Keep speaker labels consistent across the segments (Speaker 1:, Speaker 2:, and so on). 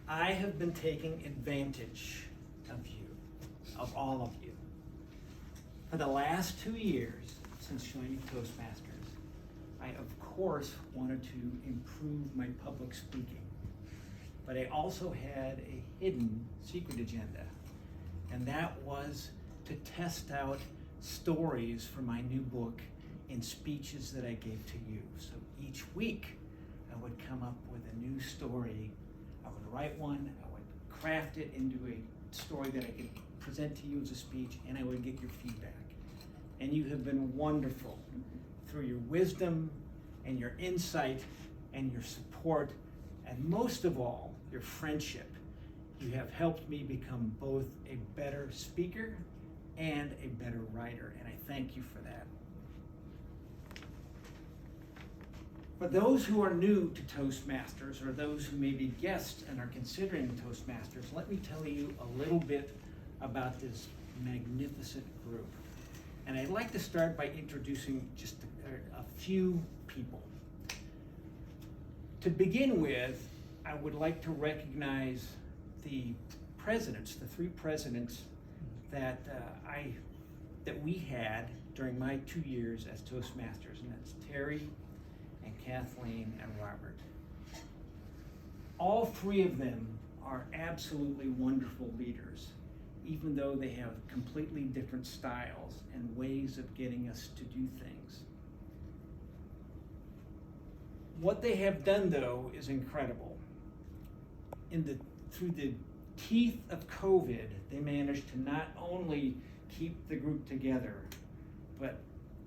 Speaker 1: I have been taking advantage of you, of all of you. For the last 2 years since joining Toastmasters, I of course wanted to improve my public speaking, but I also had a hidden secret agenda, and that was to test out stories for my new book in speeches that I gave to you. So each week I would come up with a new story. I would write one, I would craft it into a story that I could present to you as a speech, and I would get your feedback. And you have been wonderful through your wisdom and your insight and your support, and most of all, your friendship. You have helped me become both a better speaker and a better writer, and I thank you for that. For those who are new to Toastmasters, or those who may be guests and are considering Toastmasters, let me tell you a little bit about this magnificent group. And I'd like to start by introducing just a few people. To begin with, I would like to recognize the presidents, the 3 presidents that we had during my 2 years as Toastmasters, and that's Terry and Kathleen and Robert. All 3 of them are absolutely wonderful leaders, even though they have completely different styles and ways of getting us to do things. What they have done, though, is incredible. Through the teeth of COVID, they managed to not only keep the group together, but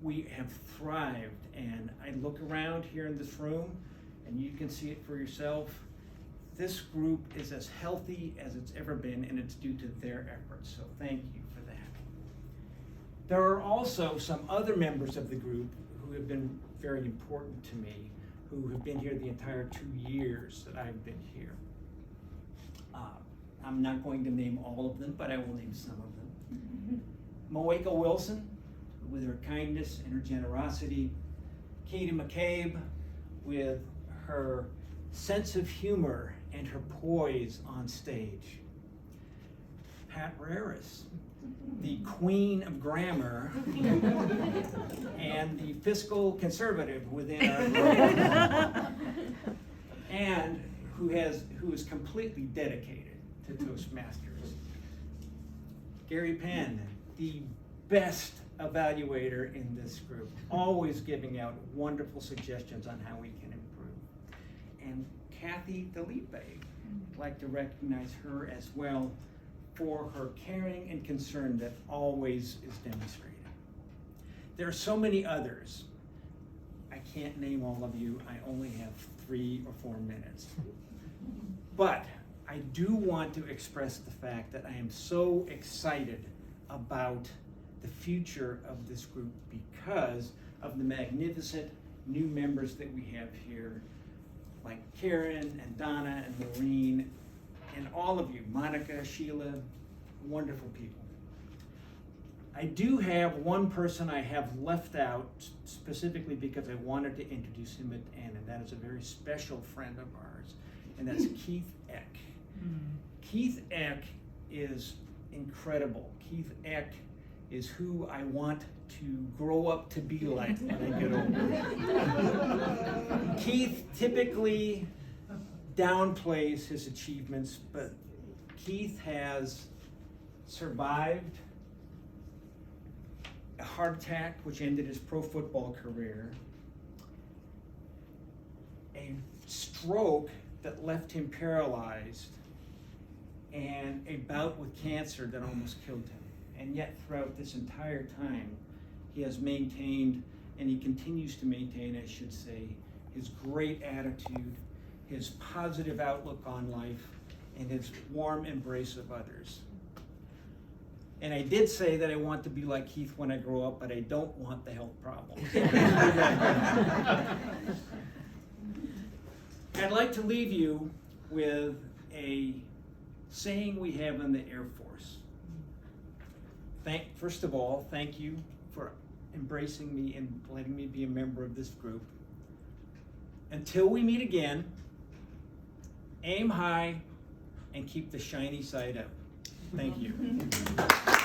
Speaker 1: we have thrived. And I look around here in this room, and you can see it for yourself. This group is as healthy as it's ever been, and it's due to their efforts. So thank you for that. There are also some other members of the group who have been very important to me, who have been here the entire 2 years that I've been here. I'm not going to name all of them, but I will name some of them. Moeka Wilson, with her kindness and her generosity. Katie McCabe, with her sense of humor and her poise on stage. Pat Raris, the queen of grammar and the fiscal conservative within our group, and who is completely dedicated to Toastmasters. Gary Penn, the best evaluator in this group, always giving out wonderful suggestions on how we can improve. And Kathy Delipe, I'd like to recognize her as well for her caring and concern that always is demonstrated. There are so many others. I can't name all of you. I only have 3 or 4 minutes. But I do want to express the fact that I am so excited about the future of this group because of the magnificent new members that we have here, like Karen and Donna and Maureen and all of you, Monica, Sheila, wonderful people. I do have one person I have left out specifically because I wanted to introduce him at the end, and that is a very special friend of ours, and that's Keith Eck. Keith Eck is incredible. Keith Eck is who I want to grow up to be like when I get older. Keith typically downplays his achievements, but Keith has survived a heart attack which ended his pro football career, a stroke that left him paralyzed, and a bout with cancer that almost killed him. And yet throughout this entire time, he has maintained, and he continues to maintain, I should say, his great attitude, his positive outlook on life, and his warm embrace of others. And I did say that I want to be like Keith when I grow up, but I don't want the health problems. I'd like to leave you with a saying we have in the Air Force. First of all, thank you for embracing me and letting me be a member of this group. Until we meet again, aim high, and keep the shiny side up. Thank you.